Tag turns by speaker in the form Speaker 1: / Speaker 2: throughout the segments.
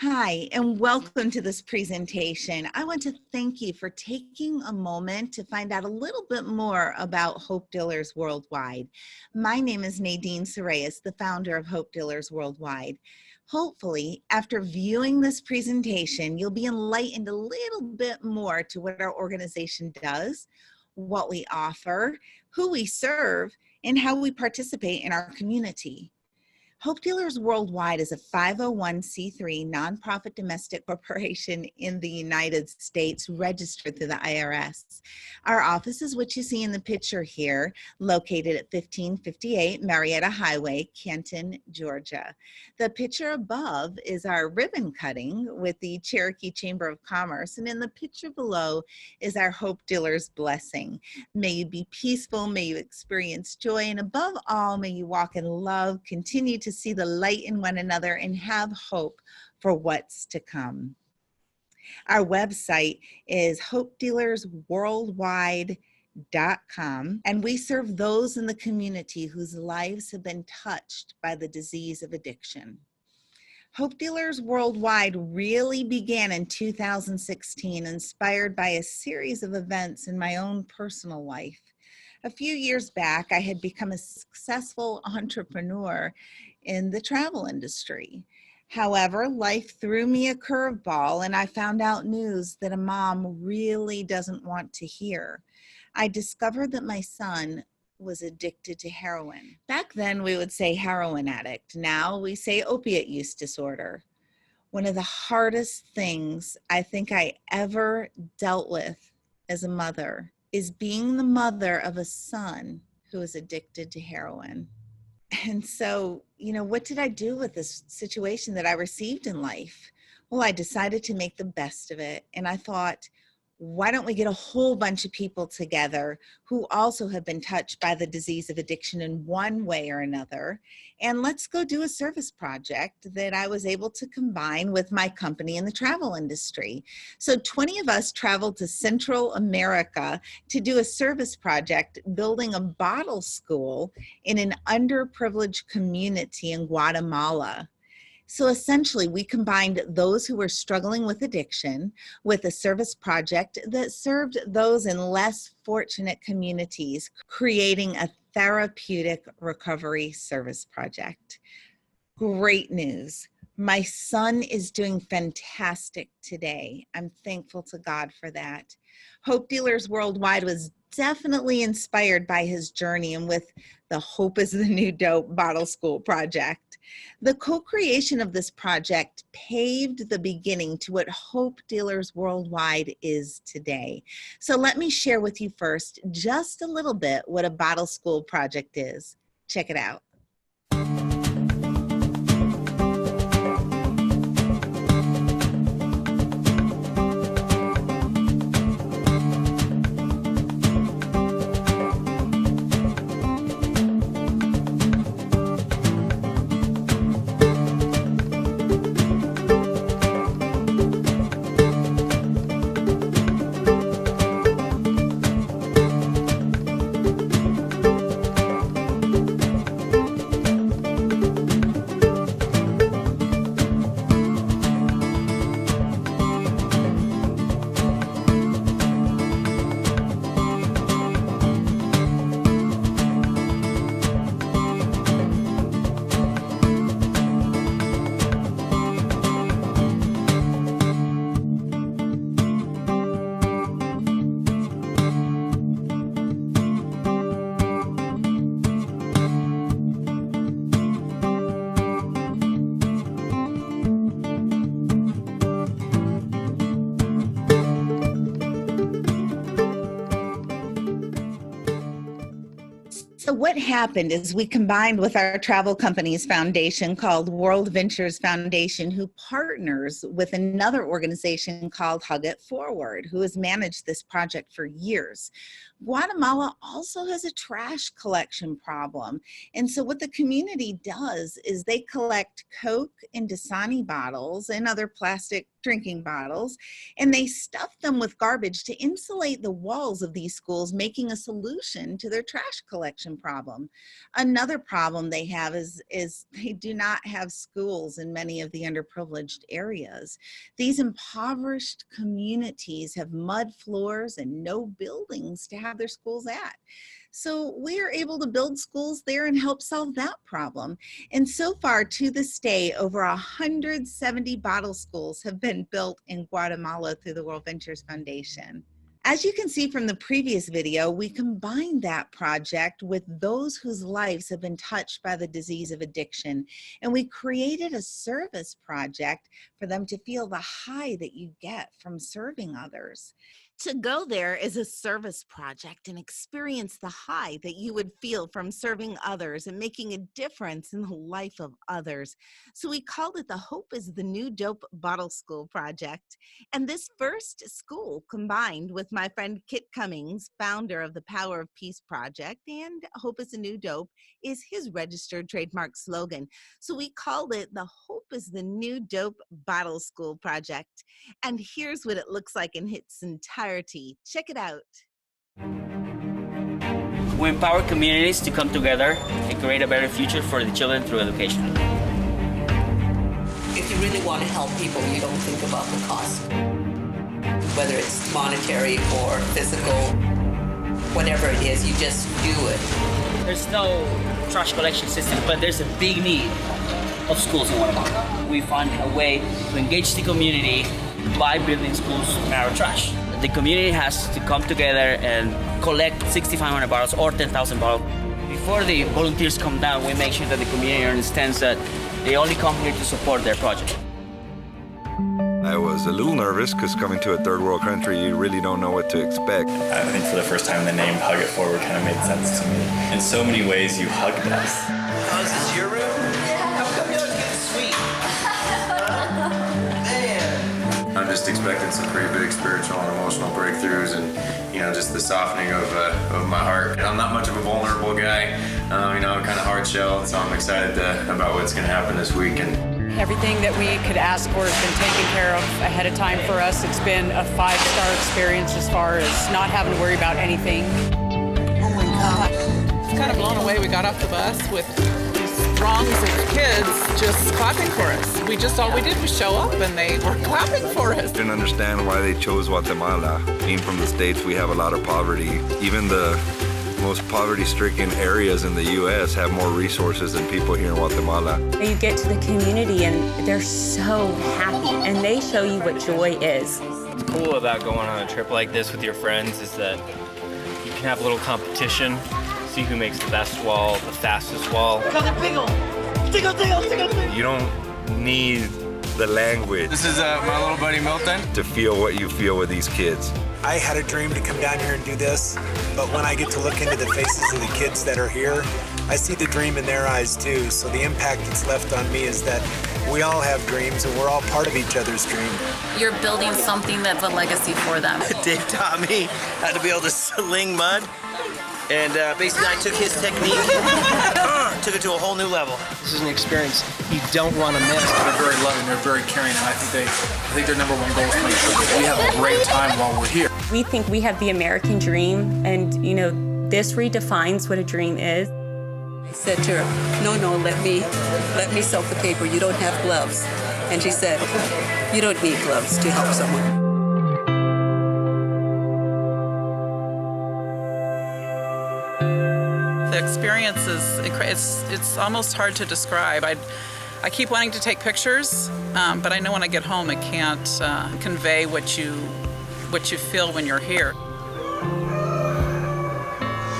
Speaker 1: Hi, and welcome to this presentation. I want to thank you for taking a moment to find out a little bit more about Hopedealers Worldwide. My name is Nadine Sorayas, the founder of Hopedealers Worldwide. Hopefully, after viewing this presentation, you'll be enlightened a little bit more to what our organization does, what we offer, who we serve, and how we participate in our community. Hopedealers Worldwide is a 501c3 nonprofit domestic corporation in the United States registered through the IRS. Our office is what you see in the picture here, located at 1558 Marietta Highway, Canton, Georgia. The picture above is our ribbon cutting with the Cherokee Chamber of Commerce, and in the picture below is our Hopedealers blessing. May you be peaceful, may you experience joy, and above all, may you walk in love, continue to see the light in one another, and have hope for what's to come. Our website is hopedealersworldwide.com, and we serve those in the community whose lives have been touched by the disease of addiction. Hopedealers Worldwide really began in 2016, inspired by a series of events in my own personal life. A few years back, I had become a successful entrepreneur in the travel industry. However, life threw me a curveball, and I found out news that a mom really doesn't want to hear. I discovered that my son was addicted to heroin. Back then, we would say heroin addict. Now we say opiate use disorder. One of the hardest things I think I ever dealt with as a mother is being the mother of a son who is addicted to heroin. And so, what did I do with this situation that I received in life? Well, I decided to make the best of it. And I thought, why don't we get a whole bunch of people together who also have been touched by the disease of addiction in one way or another, and let's go do a service project that I was able to combine with my company in the travel industry. So 20 of us traveled to Central America to do a service project building a bottle school in an underprivileged community in Guatemala. So essentially, we combined those who were struggling with addiction with a service project that served those in less fortunate communities, creating a therapeutic recovery service project. Great news. My son is doing fantastic today. I'm thankful to God for that. Hopedealers Worldwide was definitely inspired by his journey and with the Hope is the New Dope Bottle School project. The co-creation of this project paved the beginning to what Hopedealers Worldwide is today. So let me share with you first just a little bit what a bottle school project is. Check it out. So what happened is we combined with our travel company's foundation called World Ventures Foundation, who partners with another organization called Hug It Forward, who has managed this project for years. Guatemala also has a trash collection problem. And so what the community does is they collect Coke and Dasani bottles and other plastic drinking bottles, and they stuffed them with garbage to insulate the walls of these schools, making a solution to their trash collection problem. Another problem they have is they do not have schools in many of the underprivileged areas. These impoverished communities have mud floors and no buildings to have their schools at. So we are able to build schools there and help solve that problem. And so far, to this day, over 170 bottle schools have been built in Guatemala through the World Ventures Foundation. As you can see from the previous video, we combined that project with those whose lives have been touched by the disease of addiction. And we created a service project for them to feel the high that you get from serving others. To go there is a service project and experience the high that you would feel from serving others and making a difference in the life of others. So we called it the Hope is the New Dope Bottle School Project. And this first school combined with my friend Kit Cummings, founder of the Power of Peace Project, and Hope is the New Dope is his registered trademark slogan. So we called it the Hope is the New Dope Bottle School Project. And here's what it looks like in its entirety. Check it out.
Speaker 2: We empower communities to come together and create a better future for the children through education.
Speaker 3: If you really want to help people, you don't think about the cost. Whether it's monetary or physical, whatever it is, you just do it.
Speaker 2: There's no trash collection system, but there's a big need of schools in Guatemala. We found a way to engage the community by building schools in our trash. The community has to come together and collect 6,500 bottles or 10,000 bottles. Before the volunteers come down, we make sure that the community understands that they only come here to support their project.
Speaker 4: I was a little nervous because coming to a third world country, you really don't know what to expect.
Speaker 5: I think for the first time the name Hug It Forward kind of made sense to me. In so many ways you hugged us.
Speaker 6: Oh, is this your room? How come yours getting sweet? Man.
Speaker 7: I'm just expecting some pretty big spiritual and emotional breakthroughs and, just the softening of my heart. I'm not much of a vulnerable guy. I'm kind of hard-shelled, so I'm excited about what's going to happen this week. And
Speaker 8: everything that we could ask for has been taken care of ahead of time for us. It's been a 5-star experience as far as not having to worry about anything.
Speaker 3: Oh my gosh.
Speaker 9: It's kind of blown away. We got off the bus with these throngs of kids just clapping for us. All we did was show up and they were clapping for us.
Speaker 4: Didn't understand why they chose Guatemala. Being from the States, we have a lot of poverty. Even the most poverty-stricken areas in the U.S. have more resources than people here in Guatemala.
Speaker 10: You get to the community and they're so happy and they show you what joy is.
Speaker 11: What's cool about going on a trip like this with your friends is that you can have a little competition, see who makes the best wall, the fastest wall.
Speaker 4: You don't need the language.
Speaker 7: This is my little buddy Milton.
Speaker 4: To feel what you feel with these kids.
Speaker 6: I had a dream to come down here and do this, but when I get to look into the faces of the kids that are here, I see the dream in their eyes too. So the impact that's left on me is that we all have dreams and we're all part of each other's dream.
Speaker 12: You're building something that's a legacy for them.
Speaker 6: Dave taught me how to be able to sling mud, and basically I took his technique, took it to a whole new level.
Speaker 13: This is an experience you don't want to miss.
Speaker 14: They're very loving, they're very caring, and I think their number one goal is to make sure that we have a great time while we're here.
Speaker 10: We think we have the American dream, and this redefines what a dream is.
Speaker 3: I said to her, no, let me soak the paper. You don't have gloves. And she said, you don't need gloves to help someone.
Speaker 9: The experience it's almost hard to describe. I keep wanting to take pictures, but I know when I get home I can't convey what you feel when you're here.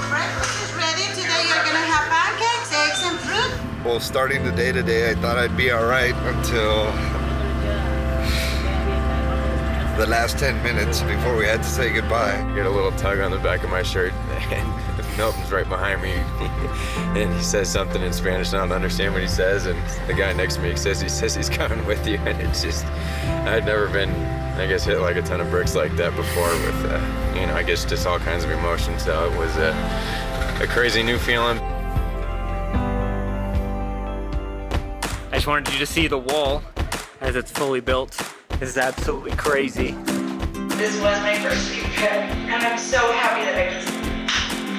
Speaker 15: Breakfast is ready. Today you're gonna have pancakes, eggs, and fruit.
Speaker 4: Well, starting the day today, I thought I'd be all right until the last 10 minutes before we had to say goodbye.
Speaker 7: Get a little tug on the back of my shirt, and Milton's right behind me, and he says something in Spanish. I don't understand what he says, and the guy next to me says he's coming with you, and it's just, I'd never been, I guess, hit like a ton of bricks like that before with, I guess just all kinds of emotions. So it was a crazy new feeling.
Speaker 11: I just wanted you to see the wall as it's fully built
Speaker 16: This is absolutely crazy.
Speaker 17: This was my first big trip, and I'm so happy that I just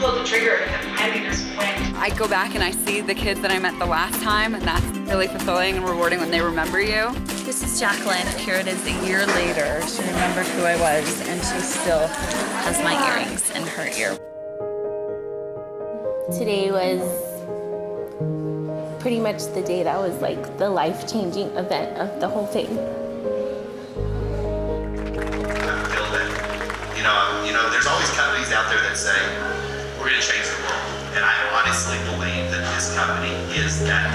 Speaker 17: pulled the trigger and it finally just went.
Speaker 18: I go back and I see the kids that I met the last time, and that's really fulfilling and rewarding when they remember you.
Speaker 12: This is Jacqueline. Here it is a year later. She remembered who I was, and she still has my earrings in her ear.
Speaker 19: Today was pretty much the day that was like the life-changing event of the whole thing.
Speaker 20: You know, there's always companies out there that say, we're going to change the world. And I honestly believe that this company is that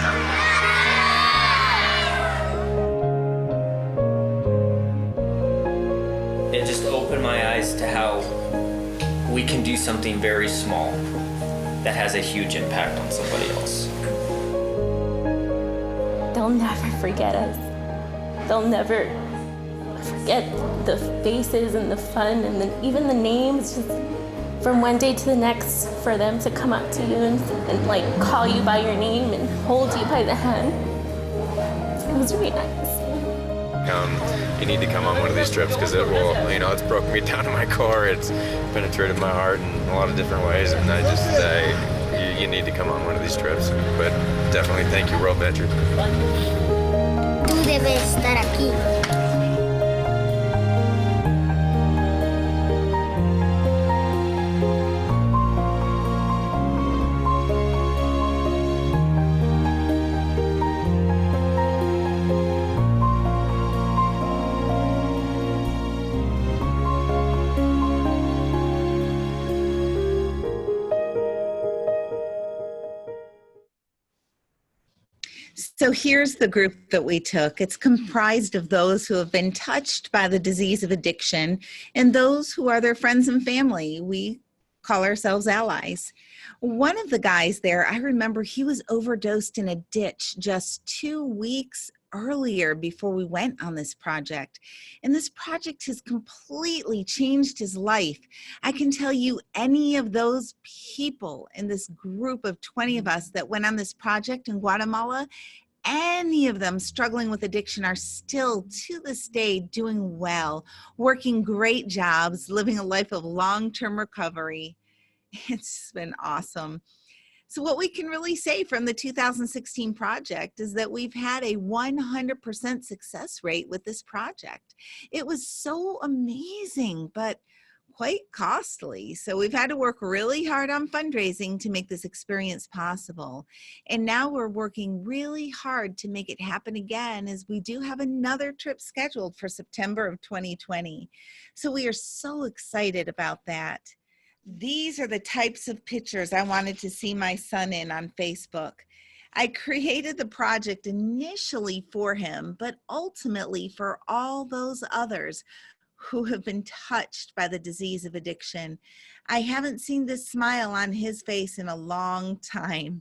Speaker 20: company.
Speaker 11: It just opened my eyes to how we can do something very small that has a huge impact on somebody else.
Speaker 19: They'll never forget us. They'll never forget the faces and the fun and even the names. Just from one day to the next, for them to come up to you and like call you by your name and hold you by the hand. It was really nice.
Speaker 7: You need to come on one of these trips because it will, it's broken me down to my core. It's penetrated my heart in a lot of different ways, and I just, you need to come on one of these trips. But definitely thank you, World Venture.
Speaker 21: Tú debes estar aquí.
Speaker 1: So here's the group that we took. It's comprised of those who have been touched by the disease of addiction and those who are their friends and family. We call ourselves allies. One of the guys there, I remember he was overdosed in a ditch just 2 weeks earlier before we went on this project. And this project has completely changed his life. I can tell you any of those people in this group of 20 of us that went on this project in Guatemala, any of them struggling with addiction are still to this day doing well, working great jobs, living a life of long-term recovery. It's been awesome. So what we can really say from the 2016 project is that we've had a 100% success rate with this project. It was so amazing, but quite costly. So we've had to work really hard on fundraising to make this experience possible. And now we're working really hard to make it happen again, as we do have another trip scheduled for September of 2020. So we are so excited about that. These are the types of pictures I wanted to see my son in on Facebook. I created the project initially for him, but ultimately for all those others who have been touched by the disease of addiction. I haven't seen this smile on his face in a long time.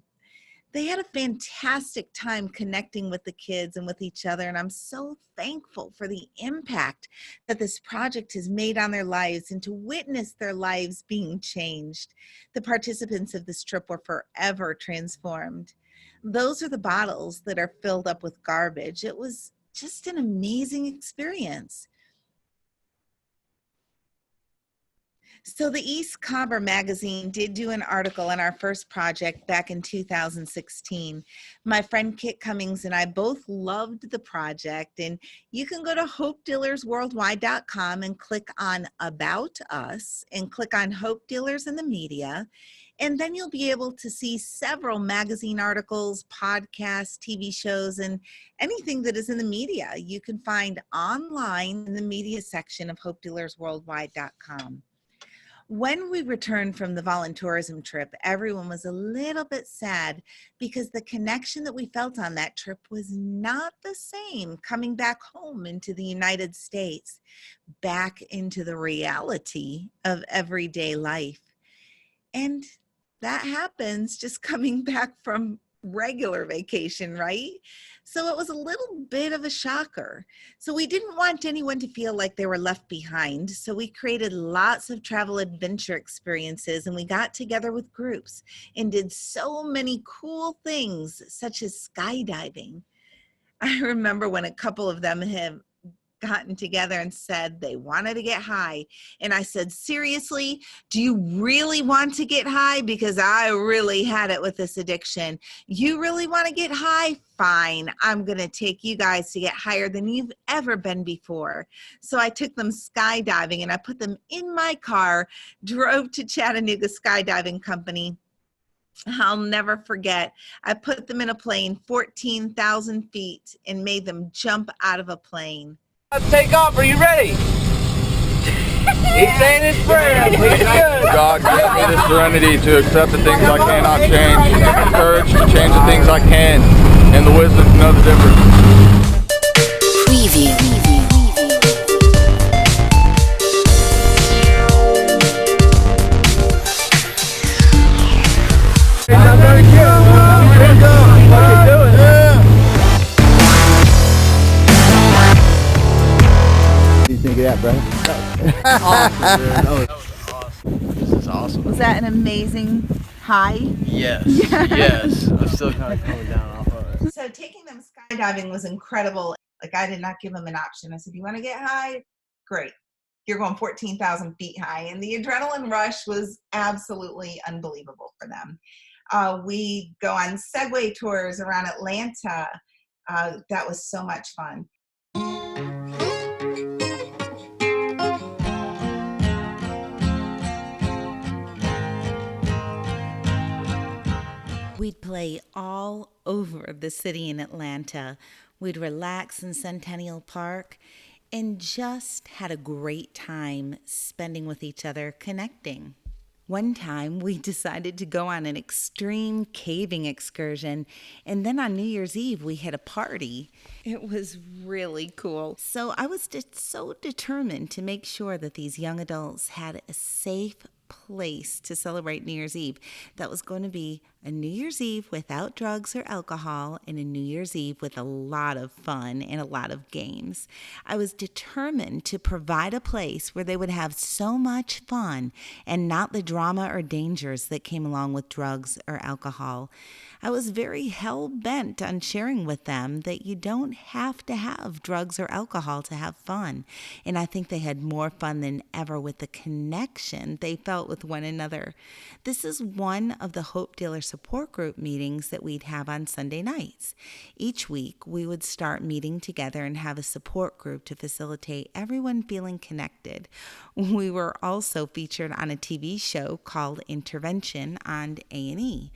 Speaker 1: They had a fantastic time connecting with the kids and with each other, and I'm so thankful for the impact that this project has made on their lives and to witness their lives being changed. The participants of this trip were forever transformed. Those are the bottles that are filled up with garbage. It was just an amazing experience. So the East Cobber magazine did do an article on our first project back in 2016. My friend Kit Cummings and I both loved the project, and you can go to hopedealersworldwide.com and click on About Us and click on Hope Dealers in the Media. And then you'll be able to see several magazine articles, podcasts, TV shows, and anything that is in the media you can find online in the media section of hopedealersworldwide.com. When we returned from the volunteerism trip, everyone was a little bit sad because the connection that we felt on that trip was not the same coming back home into the United States, back into the reality of everyday life. And that happens just coming back from regular vacation, right? So it was a little bit of a shocker. So we didn't want anyone to feel like they were left behind. So we created lots of travel adventure experiences, and we got together with groups and did so many cool things, such as skydiving. I remember when a couple of them have gotten together and said they wanted to get high. And I said, seriously, do you really want to get high? Because I really had it with this addiction. You really want to get high? Fine. I'm going to take you guys to get higher than you've ever been before. So I took them skydiving and I put them in my car, drove to Chattanooga Skydiving Company. I'll never forget. I put them in a plane 14,000 feet and made them jump out of a plane.
Speaker 16: Let's take off. Are you ready? He's saying his prayer.
Speaker 22: God, give me the serenity to accept the things I cannot change, and the courage to change the things I can, and the wisdom to know the difference.
Speaker 23: Preview.
Speaker 24: What do you think of that, brother?
Speaker 25: This is awesome.
Speaker 1: Was that an amazing high?
Speaker 25: Yes. Yes. I'm still kind of coming down off of it.
Speaker 1: So taking them skydiving was incredible. Like, I did not give them an option. I said, you want to get high? Great. You're going 14,000 feet high. And the adrenaline rush was absolutely unbelievable for them. We go on Segway tours around Atlanta. That was so much fun. We'd play all over the city in Atlanta. We'd relax in Centennial Park and just had a great time spending with each other, connecting. One time we decided to go on an extreme caving excursion, and then on New Year's Eve we had a party. It was really cool. So I was just so determined to make sure that these young adults had a safe place to celebrate New Year's Eve. That was going to be a New Year's Eve without drugs or alcohol, and a New Year's Eve with a lot of fun and a lot of games. I was determined to provide a place where they would have so much fun and not the drama or dangers that came along with drugs or alcohol. I was very hell-bent on sharing with them that you don't have to have drugs or alcohol to have fun. And I think they had more fun than ever with the connection they felt with one another. This is one of the Hopedealer support group meetings that we'd have on Sunday nights. Each week, we would start meeting together and have a support group to facilitate everyone feeling connected. We were also featured on a TV show called Intervention on A&E.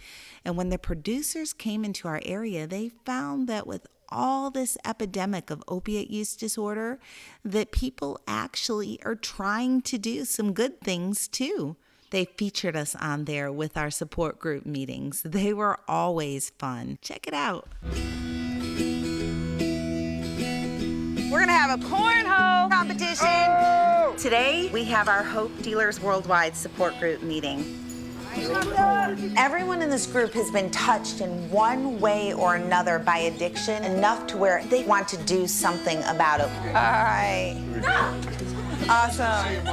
Speaker 1: And when the producers came into our area, they found that with all this epidemic of opiate use disorder, that people actually are trying to do some good things too. They featured us on there with our support group meetings. They were always fun. Check it out. We're going to have a cornhole competition. Oh! Today, we have our Hopedealers Worldwide support group meeting. Everyone in this group has been touched in one way or another by addiction, enough to where they want to do something about it. All right. Awesome.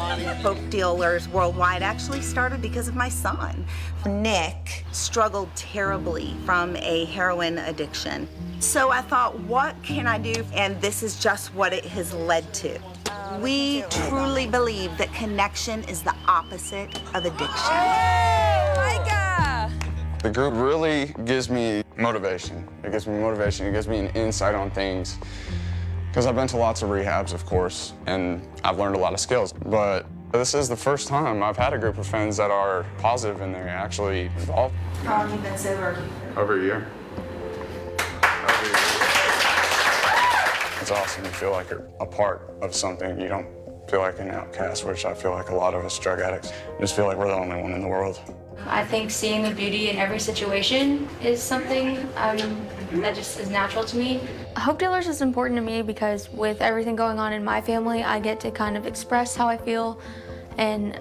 Speaker 1: Hopedealers Worldwide actually started because of my son. Nick struggled terribly from a heroin addiction. So I thought, what can I do? And this is just what it has led to. We truly believe that connection is the opposite of addiction.
Speaker 26: The group really gives me motivation. It gives me motivation. It gives me an insight on things. Because I've been to lots of rehabs, of course, and I've learned a lot of skills. But this is the first time I've had a group of friends that are positive and they're actually involved.
Speaker 1: How long have you been sober?
Speaker 26: Over a year. It's awesome. You feel like you're a part of something. You don't feel like an outcast, which I feel like a lot of us drug addicts just feel like we're the only one in the world.
Speaker 27: I think seeing the beauty in every situation is something that just is natural to me.
Speaker 28: Hopedealers is important to me because with everything going on in my family, I get to kind of express how I feel and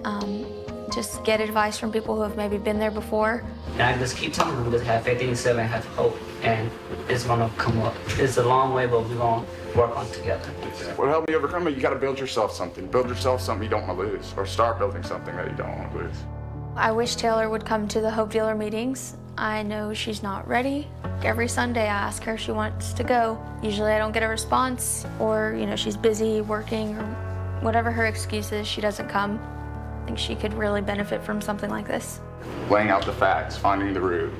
Speaker 28: just get advice from people who have maybe been there before.
Speaker 2: And I just keep telling them, just have faith in yourself and have hope, and it's gonna come up. It's a long way, but we're gonna work on it together.
Speaker 26: What helped me overcome it, you gotta build yourself something. Build yourself something you don't want to lose, or start building something that you don't want to lose.
Speaker 28: I wish Taylor would come to the Hopedealer meetings. I know she's not ready. Every Sunday I ask her if she wants to go. Usually I don't get a response, or she's busy working, or whatever her excuse is, she doesn't come. I think she could really benefit from something like this.
Speaker 26: Laying out the facts, finding the root,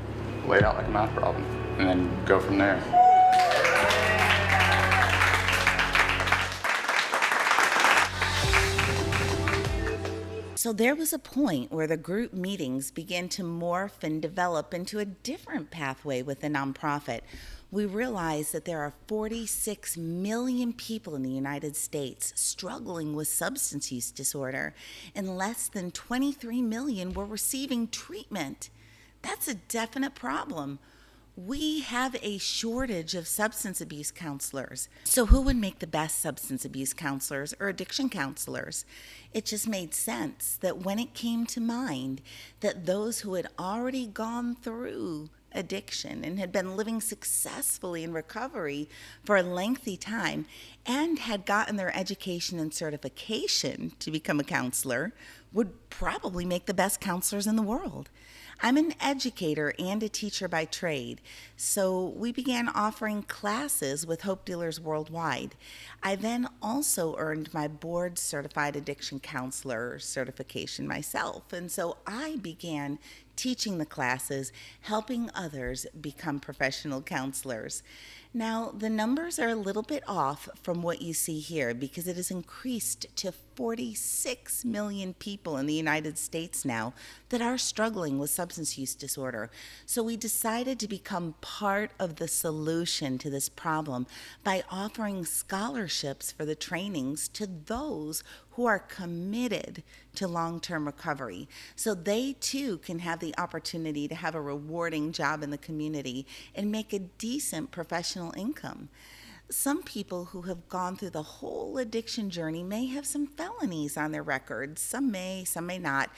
Speaker 26: lay it out like a math problem, and then go from there.
Speaker 1: So there was a point where the group meetings began to morph and develop into a different pathway with the nonprofit. We realized that there are 46 million people in the United States struggling with substance use disorder, and less than 23 million were receiving treatment. That's a definite problem. We have a shortage of substance abuse counselors. So who would make the best substance abuse counselors or addiction counselors? It just made sense that when it came to mind that those who had already gone through addiction and had been living successfully in recovery for a lengthy time and had gotten their education and certification to become a counselor would probably make the best counselors in the world. I'm an educator and a teacher by trade, so we began offering classes with Hopedealers worldwide. I then also earned my board certified addiction counselor certification myself, and so I began teaching the classes, helping others become professional counselors. Now, the numbers are a little bit off from what you see here because it has increased to 46 million people in the United States now that are struggling with substance use disorder. So we decided to become part of the solution to this problem by offering scholarships for the trainings to those who are committed to long-term recovery, so they too can have the opportunity to have a rewarding job in the community and make a decent professional income. Some people who have gone through the whole addiction journey may have some felonies on their records. Some may not.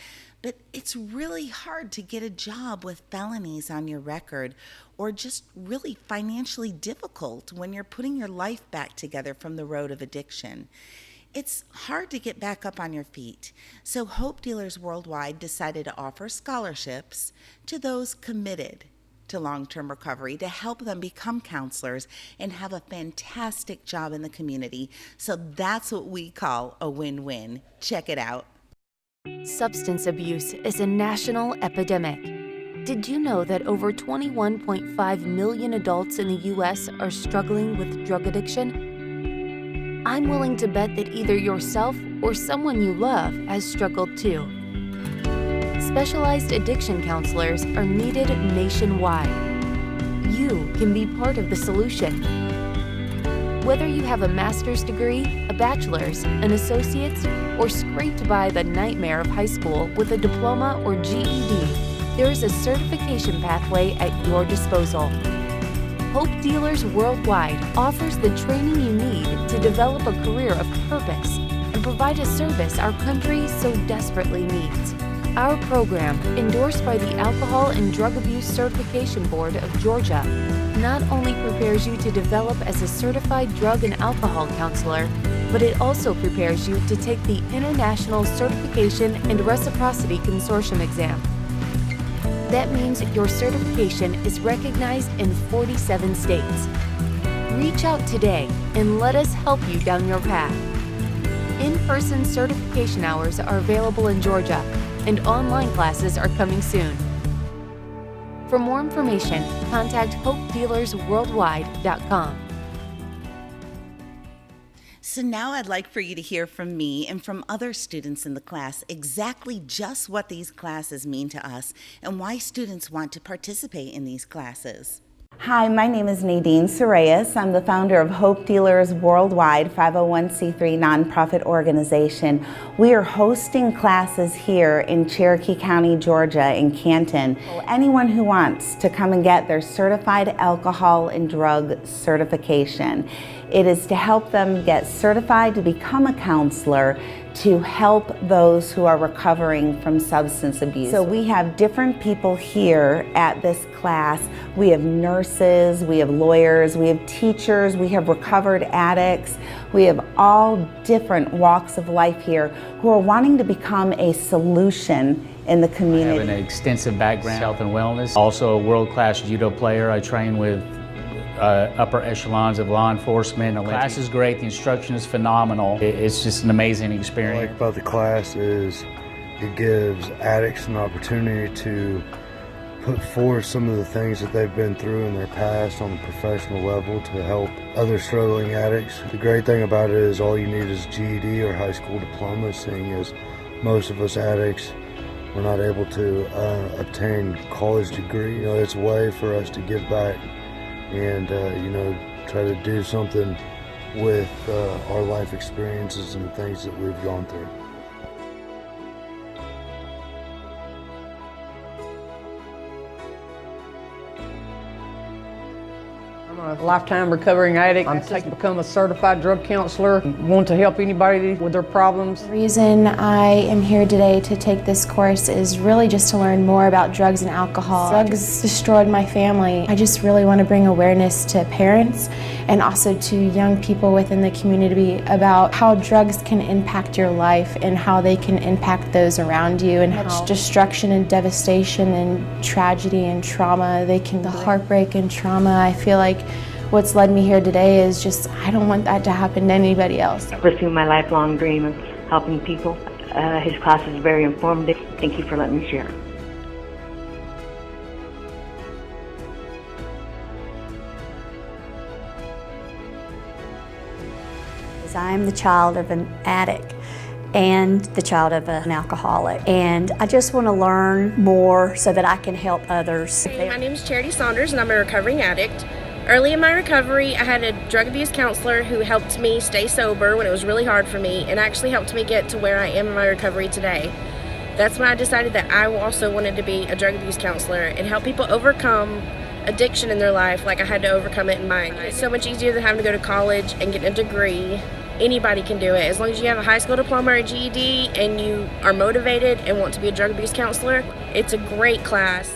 Speaker 1: But it's really hard to get a job with felonies on your record, or just really financially difficult when you're putting your life back together from the road of addiction. It's hard to get back up on your feet. So Hopedealers Worldwide decided to offer scholarships to those committed to long-term recovery to help them become counselors and have a fantastic job in the community. So that's what we call a win-win. Check it out.
Speaker 5: Substance abuse is a national epidemic. Did you know that over 21.5 million adults in the U.S. are struggling with drug addiction? I'm willing to bet that either yourself or someone you love has struggled too. Specialized addiction counselors are needed nationwide. You can be part of the solution. Whether you have a master's degree, a bachelor's, an associate's, or scraped by the nightmare of high school with a diploma or GED, there is a certification pathway at your disposal. Hopedealers Worldwide offers the training you need to develop a career of purpose and provide a service our country so desperately needs. Our program, endorsed by the Alcohol and Drug Abuse Certification Board of Georgia, not only prepares you to develop as a certified drug and alcohol counselor, but it also prepares you to take the International Certification and Reciprocity Consortium exam. That means your certification is recognized in 47 states. Reach out today and let us help you down your path. In-person certification hours are available in Georgia, and online classes are coming soon. For more information, contact HopeDealersWorldwide.com.
Speaker 1: So now I'd like for you to hear from me and from other students in the class exactly just what these classes mean to us and why students want to participate in these classes. Hi, my name is Nadine Sorayas. I'm the founder of Hopedealers Worldwide, 501c3 nonprofit organization. We are hosting classes here in Cherokee County, Georgia, in Canton. Anyone who wants to come and get their certified alcohol and drug certification. It is to help them get certified to become a counselor, to help those who are recovering from substance abuse. So we have different people here at this class. We have nurses, we have lawyers, we have teachers, we have recovered addicts. We have all different walks of life here who are wanting to become a solution in the community.
Speaker 3: I have an extensive background in health and wellness. Also a world-class judo player. I train with upper echelons of law enforcement. The class is great, the instruction is phenomenal. It's just an amazing experience.
Speaker 6: What I like about the class is it gives addicts an opportunity to put forth some of the things that they've been through in their past on a professional level to help other struggling addicts. The great thing about it is all you need is GED or high school diploma, seeing as most of us addicts we're not able to obtain college degree. It's a way for us to give back and try to do something with our life experiences and the things that we've gone through.
Speaker 8: I'm a lifetime recovering addict. I'm taking to become a certified drug counselor. Want to help anybody with their problems.
Speaker 28: The reason I am here today to take this course is really just to learn more about drugs and alcohol. Drugs destroyed my family. I just really want to bring awareness to parents and also to young people within the community about how drugs can impact your life and how they can impact those around you and how destruction and devastation and tragedy and trauma the heartbreak and trauma. I feel like what's led me here today is just, I don't want that to happen to anybody else.
Speaker 10: Pursue my lifelong dream of helping people. His class is very informative. Thank you for letting me share.
Speaker 13: I'm the child of an addict and the child of an alcoholic, and I just want to learn more so that I can help others.
Speaker 14: My name is Charity Saunders and I'm a recovering addict. Early in my recovery, I had a drug abuse counselor who helped me stay sober when it was really hard for me and actually helped me get to where I am in my recovery today. That's when I decided that I also wanted to be a drug abuse counselor and help people overcome addiction in their life like I had to overcome it in mine. It's so much easier than having to go to college and get a degree. Anybody can do it. As long as you have a high school diploma or a GED and you are motivated and want to be a drug abuse counselor, it's a great class.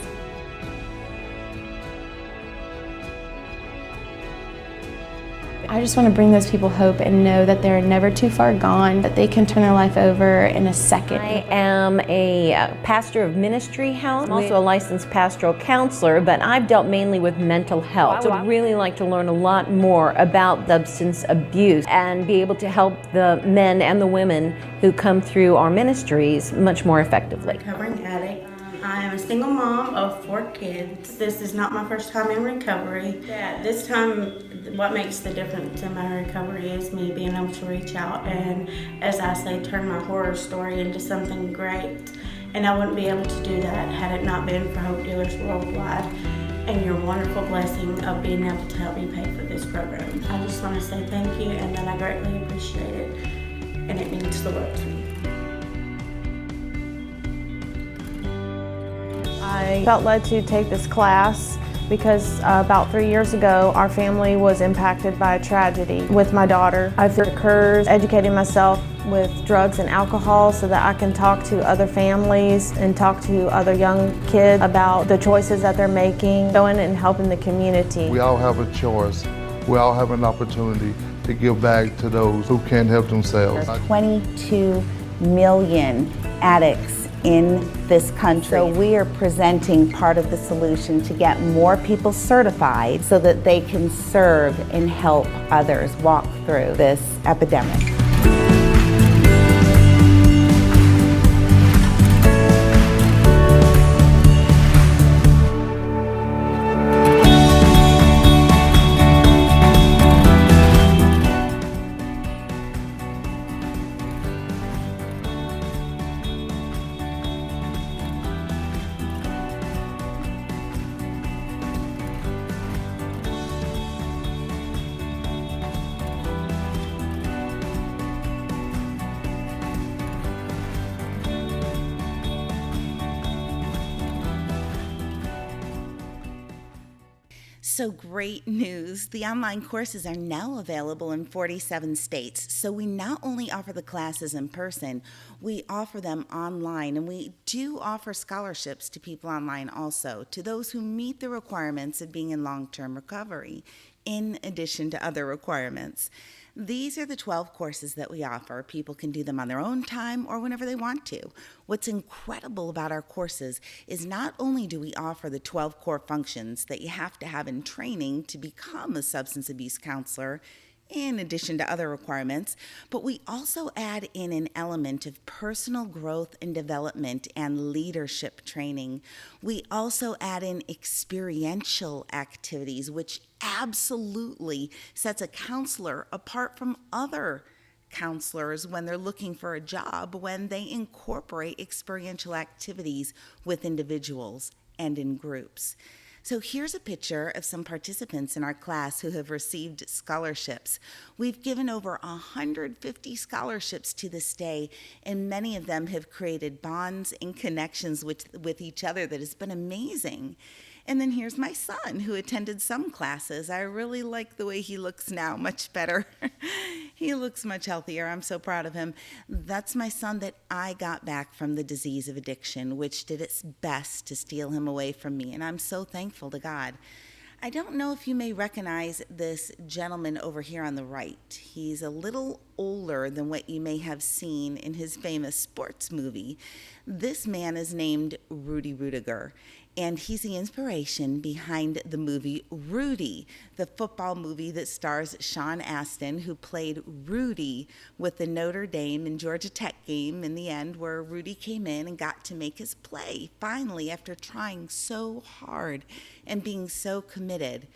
Speaker 28: I just want to bring those people hope and know that they're never too far gone, that they can turn their life over in a second.
Speaker 23: I am a pastor of Ministry House. I'm also a licensed pastoral counselor, but I've dealt mainly with mental health. So I'd really like to learn a lot more about substance abuse and be able to help the men and the women who come through our ministries much more effectively.
Speaker 24: Recovering addict. I am a single mom of 4 kids. This is not my first time in recovery. This time, what makes the difference in my recovery is me being able to reach out and, as I say, turn my horror story into something great. And I wouldn't be able to do that had it not been for Hopedealers Worldwide and your wonderful blessing of being able to help me pay for this program. I just want to say thank you and that I greatly appreciate it, and it means the world to me.
Speaker 28: I felt led to take this class because about 3 years ago, our family was impacted by a tragedy with my daughter. I've occurred educating myself with drugs and alcohol so that I can talk to other families and talk to other young kids about the choices that they're making, going and helping the community.
Speaker 29: We all have a choice. We all have an opportunity to give back to those who can't help themselves.
Speaker 1: There's 22 million addicts in this country. So we are presenting part of the solution to get more people certified so that they can serve and help others walk through this epidemic. So great news. The online courses are now available in 47 states. So we not only offer the classes in person, we offer them online. And we do offer scholarships to people online also, to those who meet the requirements of being in long-term recovery, in addition to other requirements. These are the 12 courses that we offer. People can do them on their own time or whenever they want to. What's incredible about our courses is not only do we offer the 12 core functions that you have to have in training to become a substance abuse counselor, in addition to other requirements, but we also add in an element of personal growth and development and leadership training. We also add in experiential activities, which absolutely sets a counselor apart from other counselors when they're looking for a job, when they incorporate experiential activities with individuals and in groups. So here's a picture of some participants in our class who have received scholarships. We've given over 150 scholarships to this day, and many of them have created bonds and connections with each other that has been amazing. And then here's my son who attended some classes. I really like the way he looks now, much better. He looks much healthier. I'm so proud of him. That's my son that I got back from the disease of addiction, which did its best to steal him away from me. And I'm so thankful to God. I don't know if you may recognize this gentleman over here on the right. He's a little older than what you may have seen in his famous sports movie. This man is named Rudy Rudiger, and he's the inspiration behind the movie Rudy, the football movie that stars Sean Astin, who played Rudy with the Notre Dame and Georgia Tech game in the end, where Rudy came in and got to make his play, finally, after trying so hard and being so committed.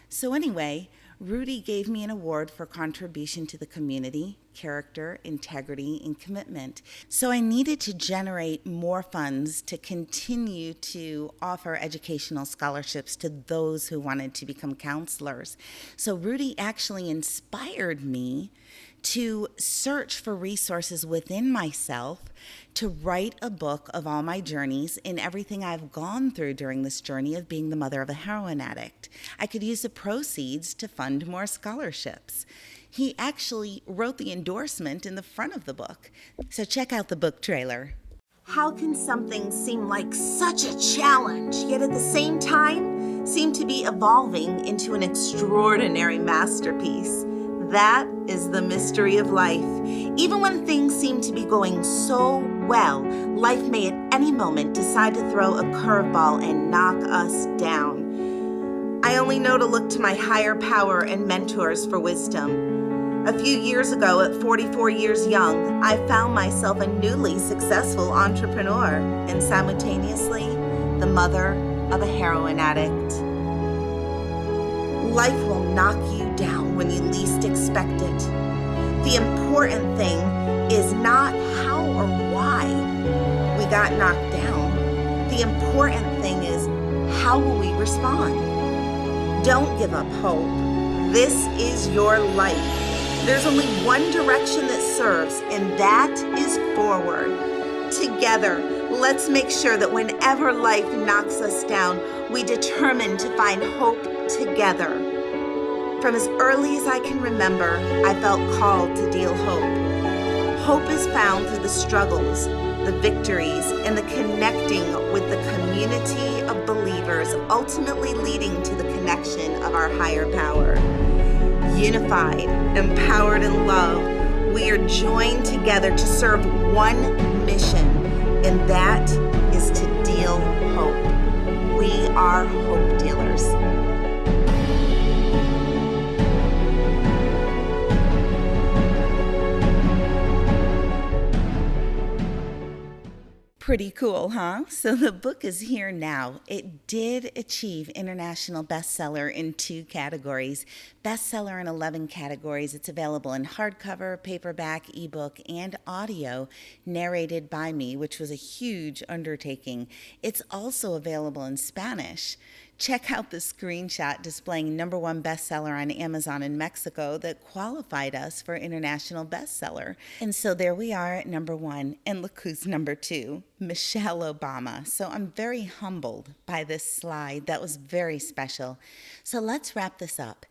Speaker 1: So anyway, Rudy gave me an award for contribution to the community, character, integrity, and commitment. So I needed to generate more funds to continue to offer educational scholarships to those who wanted to become counselors. So Rudy actually inspired me to search for resources within myself, to write a book of all my journeys and everything I've gone through during this journey of being the mother of a heroin addict. I could use the proceeds to fund more scholarships. He actually wrote the endorsement in the front of the book. So check out the book trailer. How can something seem like such a challenge, yet at the same time seem to be evolving into an extraordinary masterpiece? That is the mystery of life. Even when things seem to be going so well, life may at any moment decide to throw a curveball and knock us down. I only know to look to my higher power and mentors for wisdom. A few years ago, at 44 years young, I found myself a newly successful entrepreneur and simultaneously the mother of a heroin addict. Life will knock you down when you least expect it. The important thing is not how or why we got knocked down. The important thing is, how will we respond? Don't give up hope. This is your life. There's only one direction that serves, and that is forward. Together, let's make sure that whenever life knocks us down, we determine to find hope together. From as early as I can remember, I felt called to deal hope. Hope is found through the struggles, the victories, and the connecting with the community of believers, ultimately leading to the connection of our higher power. Unified, empowered, and loved, we are joined together to serve one mission, and that is to deal hope. We are hope dealers. Pretty cool, huh? So the book is here now. It did achieve international bestseller in 2 categories. Bestseller in 11 categories. It's available in hardcover, paperback, ebook, and audio, narrated by me, which was a huge undertaking. It's also available in Spanish. Check out the screenshot displaying #1 bestseller on Amazon in Mexico that qualified us for international bestseller. And so there we are at #1. And look who's #2, Michelle Obama. So I'm very humbled by this slide. That was very special. So let's wrap this up.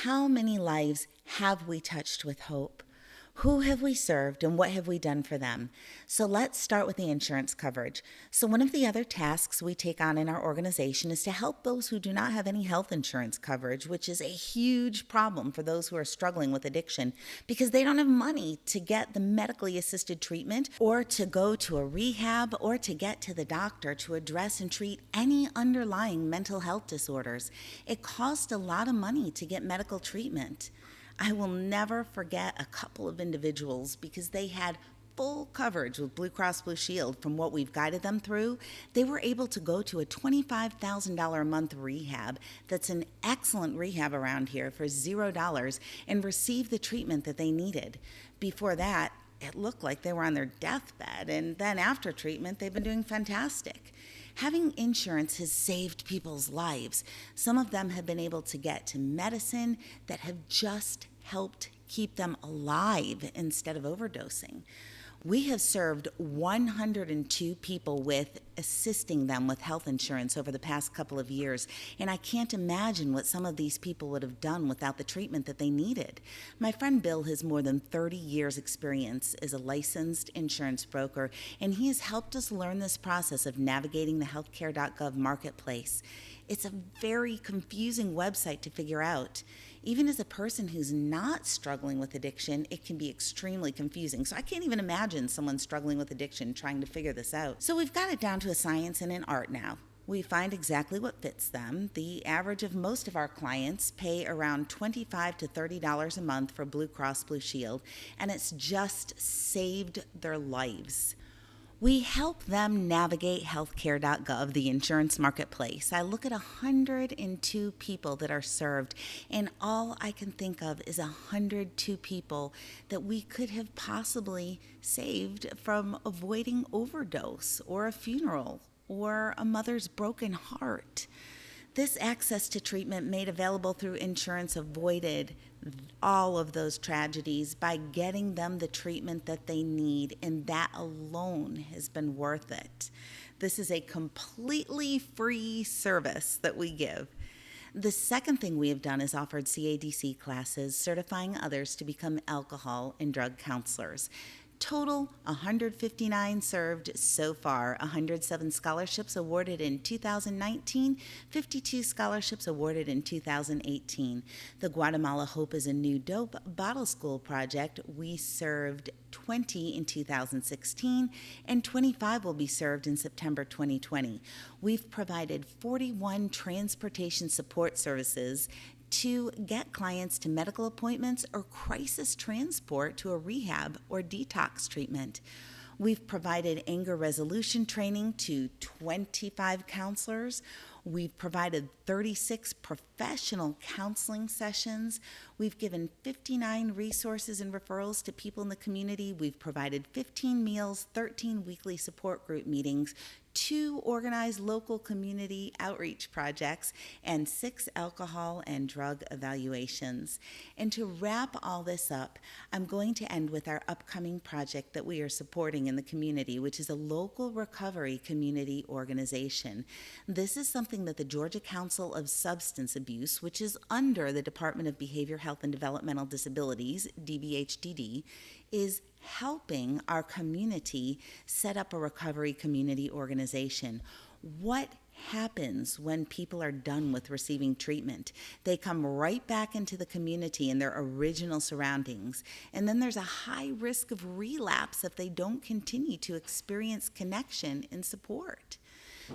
Speaker 1: How many lives have we touched with hope? Who have we served and what have we done for them? So let's start with the insurance coverage. So one of the other tasks we take on in our organization is to help those who do not have any health insurance coverage, which is a huge problem for those who are struggling with addiction because they don't have money to get the medically assisted treatment or to go to a rehab or to get to the doctor to address and treat any underlying mental health disorders. It costs a lot of money to get medical treatment. I will never forget a couple of individuals because they had full coverage with Blue Cross Blue Shield from what we've guided them through. They were able to go to a $25,000 a month rehab that's an excellent rehab around here for $0 and receive the treatment that they needed. Before that, it looked like they were on their deathbed, and then after treatment, they've been doing fantastic. Having insurance has saved people's lives. Some of them have been able to get to medicine that have just helped keep them alive instead of overdosing. We have served 102 people with assisting them with health insurance over the past couple of years, and I can't imagine what some of these people would have done without the treatment that they needed. My friend Bill has more than 30 years experience as a licensed insurance broker, and he has helped us learn this process of navigating the healthcare.gov marketplace. It's a very confusing website to figure out. Even as a person who's not struggling with addiction, it can be extremely confusing. So I can't even imagine someone struggling with addiction trying to figure this out. So we've got it down to a science and an art now. We find exactly what fits them. The average of most of our clients pay around $25 to $30 a month for Blue Cross Blue Shield, and it's just saved their lives. We help them navigate healthcare.gov, the insurance marketplace. I look at 102 people that are served, and all I can think of is 102 people that we could have possibly saved from avoiding overdose or a funeral or a mother's broken heart. This access to treatment made available through insurance avoided all of those tragedies by getting them the treatment that they need, and that alone has been worth it. This is a completely free service that we give. The second thing we have done is offered CADC classes, certifying others to become alcohol and drug counselors. Total 159 served so far, 107 scholarships awarded in 2019, 52 scholarships awarded in 2018. The Guatemala Hope is a New Dope Bottle School project. We served 20 in 2016, and 25 will be served in September 2020. We've provided 41 transportation support services to get clients to medical appointments or crisis transport to a rehab or detox treatment. We've provided anger resolution training to 25 counselors. We've provided 36 professional counseling sessions. We've given 59 resources and referrals to people in the community. We've provided 15 meals, 13 weekly support group meetings, 2 organized local community outreach projects, and 6 alcohol and drug evaluations. And to wrap all this up, I'm going to end with our upcoming project that we are supporting in the community, which is a local recovery community organization. This is something that the Georgia Council of Substance Abuse, which is under the Department of Behavior Health and Developmental Disabilities, DBHDD, is helping our community set up a recovery community organization. What happens when people are done with receiving treatment? They come right back into the community in their original surroundings, and then there's a high risk of relapse if they don't continue to experience connection and support.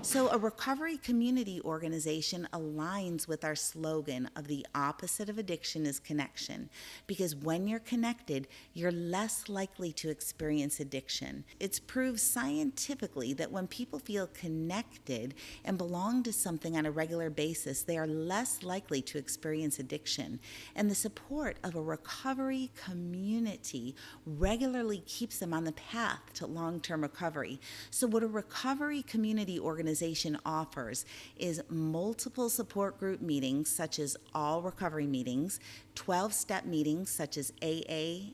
Speaker 1: So a recovery community organization aligns with our slogan of the opposite of addiction is connection, because when you're connected, you're less likely to experience addiction. It's proved scientifically that when people feel connected and belong to something on a regular basis, they are less likely to experience addiction. And the support of a recovery community regularly keeps them on the path to long-term recovery. So what a recovery community organization organization offers is multiple support group meetings, such as all recovery meetings, 12-step meetings, such as AA,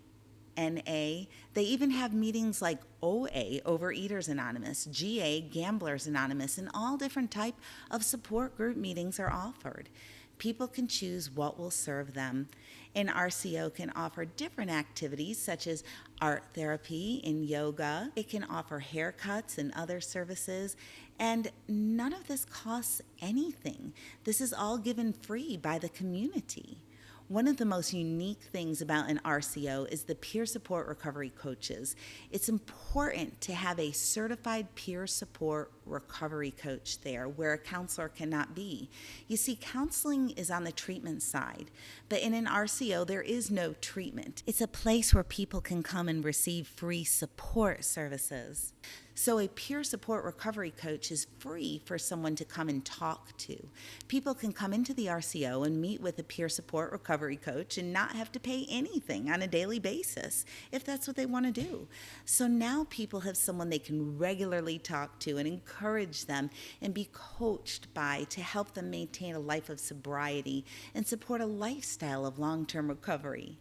Speaker 1: NA. They even have meetings like OA, Overeaters Anonymous, GA, Gamblers Anonymous, and all different type of support group meetings are offered. People can choose what will serve them. And RCO can offer different activities such as art therapy and yoga. It can offer haircuts and other services. And none of this costs anything. This is all given free by the community. One of the most unique things about an RCO is the peer support recovery coaches. It's important to have a certified peer support recovery coach there where a counselor cannot be. You see, counseling is on the treatment side, but in an RCO, there is no treatment. It's a place where people can come and receive free support services. So a peer support recovery coach is free for someone to come and talk to. People can come into the RCO and meet with a peer support recovery coach and not have to pay anything on a daily basis if that's what they want to do. So now people have someone they can regularly talk to and encourage them and be coached by to help them maintain a life of sobriety and support a lifestyle of long-term recovery.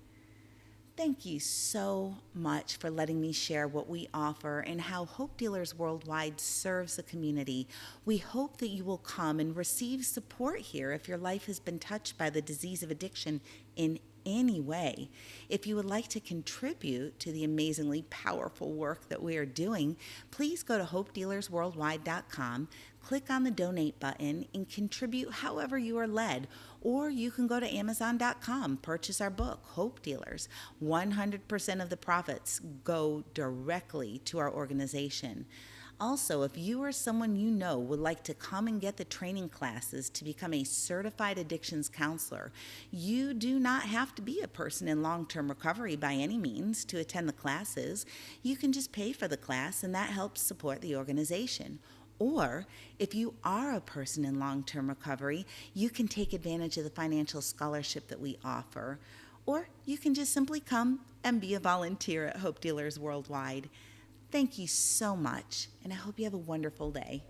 Speaker 1: Thank you so much for letting me share what we offer and how Hope Dealers Worldwide serves the community. We hope that you will come and receive support here if your life has been touched by the disease of addiction in any way. If you would like to contribute to the amazingly powerful work that we are doing, please go to hopedealersworldwide.com, click on the donate button, and contribute however you are led. Or you can go to amazon.com, purchase our book, Hope Dealers. 100% of the profits go directly to our organization. Also, if you or someone you know would like to come and get the training classes to become a certified addictions counselor, you do not have to be a person in long-term recovery by any means to attend the classes. You can just pay for the class, and that helps support the organization. Or if you are a person in long-term recovery, you can take advantage of the financial scholarship that we offer. Or you can just simply come and be a volunteer at Hope Dealers Worldwide. Thank you so much, and I hope you have a wonderful day.